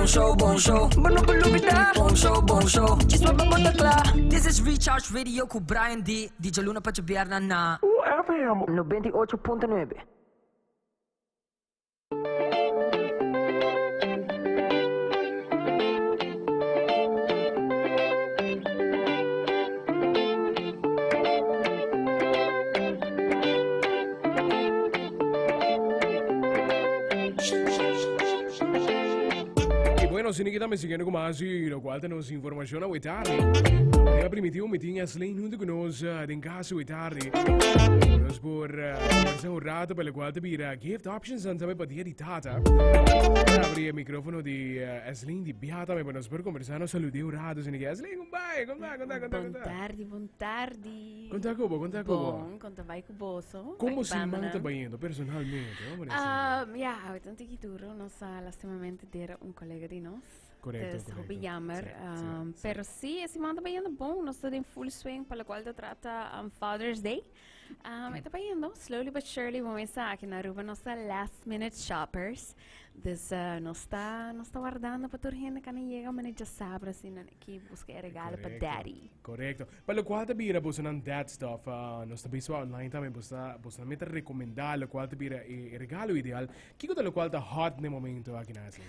bon show. Manopalubida, bon show. Chiswa papatakla. This is Recharge Radio ku Brian D. DJ Luna Pachabiarna na FM 98.9. Bueno, si kita siguiendo como así, lo cual tenemos información a tarde. Ya primitivo me tiene Eslaine junto con nosotros en casa a tarde. Nos por conversar un rato per lo cual te pira gift options and también para día di tata. Abrí el micrófono de Eslaine di Beata me nos por conversar nos saludé un rato sin que Eslaine un bye, conta. Buon tardi. Conta como. Conta vai cuboso. Como si manta bayendo personalmente, Ja, het antichi duro nos lastimamente era un collega di nos. Correcto. Hobby jammer. Pero sí, si manda bayendo bom, nos está en full swing para lo cual te trata Father's Day. Está bayendo slowly but surely, vamos a que na Aruba nos last minute shoppers. Dus nos está guardando para toda gente que no llega, mas já sabe assim, que busca regalo para daddy. Correcto. Para lo cual te pira pues un dad stuff, nos está visto online también pues me recomendar lo cual te pira el regalo ideal. ¿Qué cosa lo cual está hot en el momento aquí en Asia?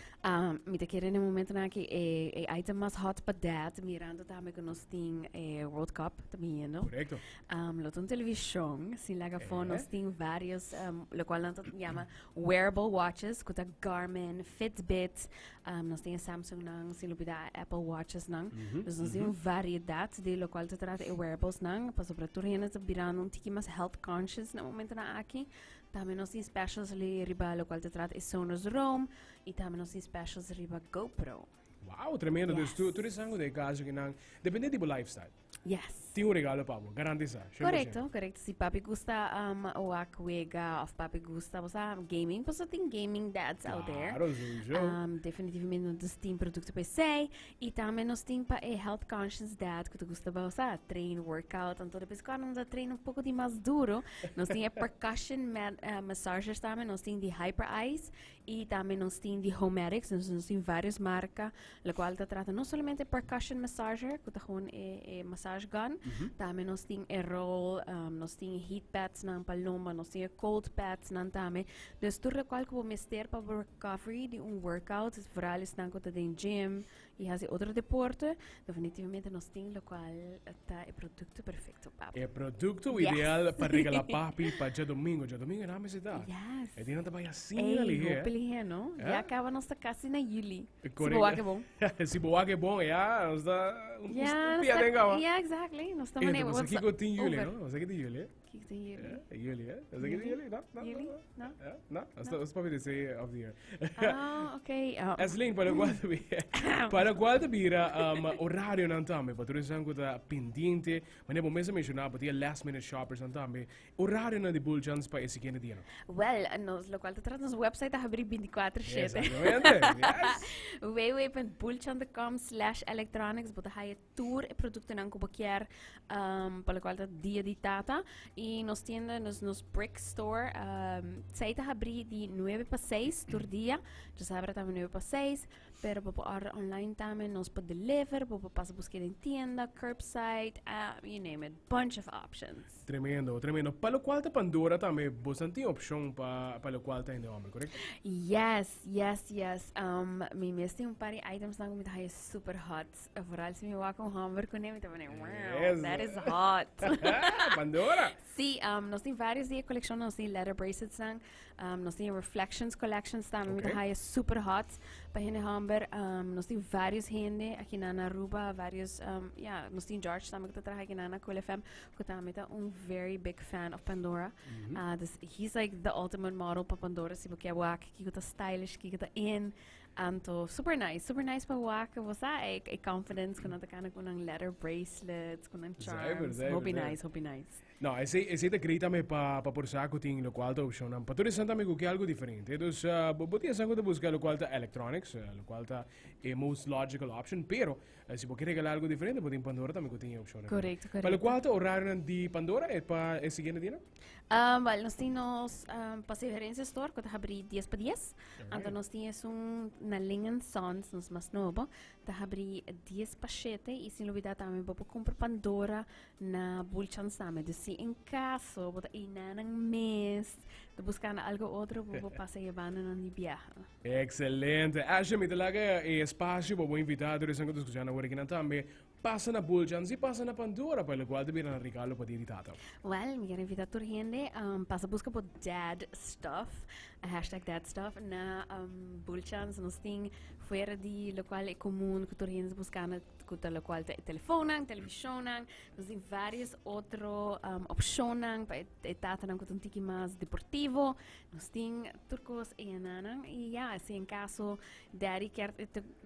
Me te quiero en el momento que item más hot para dad, mirando también que nos tiene World Cup también, ¿no? Correcto. Lo tengo televisión, sin la gafón, nos tiene varios, lo cual nos llama wearable watches, que Garmin, Fitbit, nos tiene Samsung nang, sin olvidar Apple Watches nang. Dus nos tiene variedad de lo cual te trata de wearables nang, para sobre todo gente está virando un tiki más health conscious en el momento na aquí. También nos tiene specials riba lo cual te trata de Sonos Roam y también nos tiene specials riba GoPro. Wow, tremendo. Yes. Dus tu eres algo de caso que nang, depende de tu lifestyle. Yes. Tiene un regalo para vos, garantizado. Correcto. Si papi gusta o juega, of papi gusta, gaming, pues tem gaming dads out there. Claro, sujo. Definitivamente nos tem producto para você e também nos tem para health conscious dad que tu gusta para train, workout, então depois quando nos treino um pouco de mais duro, nós tem percussion massagers também, nós tem de Hyper Eyes e também nós tem de Homedics, nós tem várias marcas, la qual te trata não somente percussion massager, que tá com massage gun, também nós tem roll, nós tem heat pads ng paloma, nós tem cold pads ng também. Dus tudo o qual que vou mester para recovery de workout, vooral is dan que tem gym e fazer outro deporte, definitivamente nós tem o qual tá o produto perfeito, papi. É produto ideal para regalar papi para dia domingo na mesa dá. Yes. É dinheiro também assim ali, hopefully, no? Já acaba nossa casa na Yuli. Se Correcto. boa que bom. Se boa que bom, já, nos dá Yeah, exactly. Nós estamos Mas aqui que tem Yuli, não? Mas aqui tem Yuli. Que tem Yuli? Yuli, é? Mas aqui tem Yuli, não? Yuli? Não? Não? Os papi de say of the year. Okay. Eslaine, para qual te bira horário não também, para todos os que tá pendente, mas nem mesmo mencionar para ter last minute shoppers não também. Horário não de bulgans para esse quinto dia. Well, nos lo cual te trata nosso website a abrir 24/7. Exatamente. Yes. www.bulchan.com/electronics bota hai tour e producto nang kubakier para qual te dia di tata e nos tienda nos brick store saita abrir de 9 para 6 tur dia, já sabe também 9 para 6, pero para online também nos pode deliver, para passar buscar em tienda, curbside, you name it, bunch of options. Tremendo. Para o qual te Pandora também, você tem opção para o qual te ainda homem, correto? Yes. Me mesmo um par de items nang mit hai super hot. Vooral se me wa com hamburger com nem também. Wow, Yes. that is hot. Pandora. Sim, nós tem vários de coleção, nós tem leather bracelets nang, nós tem reflections collections também mit hai super hot. Para hende hamburger, nós tem vários hende aqui na Aruba, vários nós tem George também que trabalha aqui na Cool FM, que também é very big fan of Pandora. He's like the ultimate model para Pandora, se você quer que tá stylish, que tá in. Anto super nice pa waka você é confidence quando tá com leather bracelets, com charms. Hope nice. No, esse da grita me pa por saco ting lo qual ta option am. Patore santa me que algo diferente. Dus botia sango da buscar lo qual ta electronics, lo qual ta è most logical option, pero si può regalare algo differente, poi in Pandora también tiene option. Correcto, Pa lo correcto. qual ta orario di Pandora e pa e siguiente dina? Well, nós temos passeverência store que está abrir 10 para 10. Então nós temos na linha Sons, nos mais novo, está abrir 10 para 7 e sem dúvida também vou comprar Pandora na Bulchan Same. Dus se em caso, vou ir na mês, de buscar algo outro, vou passar a vana na viagem. Excelente. Asha mi talaga e spazio po invitato di sangue discussione ora che tambe passa na Buljan, si passa na Pandora per lo quale dobbiamo regalo per di tata. Well, me quero invitar toda gente para buscar por dad stuff, hashtag dad stuff na Bulchans, nós tem fora de local é comum que toda gente buscando com o local telefonan, televisionan, nós tem várias outras opções para tata na com um tiki mais deportivo, nós tem turcos e ananan e já, se em caso daddy quer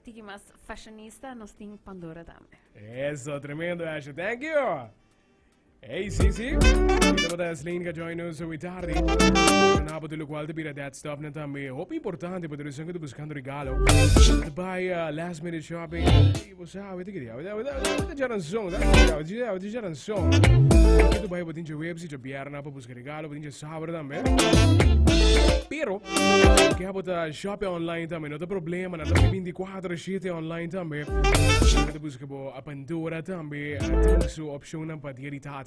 tiki mais fashionista, nós tem Pandora também. Eso, tremendo Asha, thank you! Ehi sì sì, siamo da Eslaine che join us with tardi. Non ha potuto quale per that stuff na tambe. Hope importante per sangue da buscando regalo. To buy last minute shopping. Você vede che dia? Vede già un song, vede già un song. Tu vai potinge website già bierna per buscare regalo, potinge sabato tambe. Pero, che ha potuto shopping online tambe, non c'è problema, non c'è 24 scelte online tambe. Che buscare a Pandora tambe, su opzione per di tata.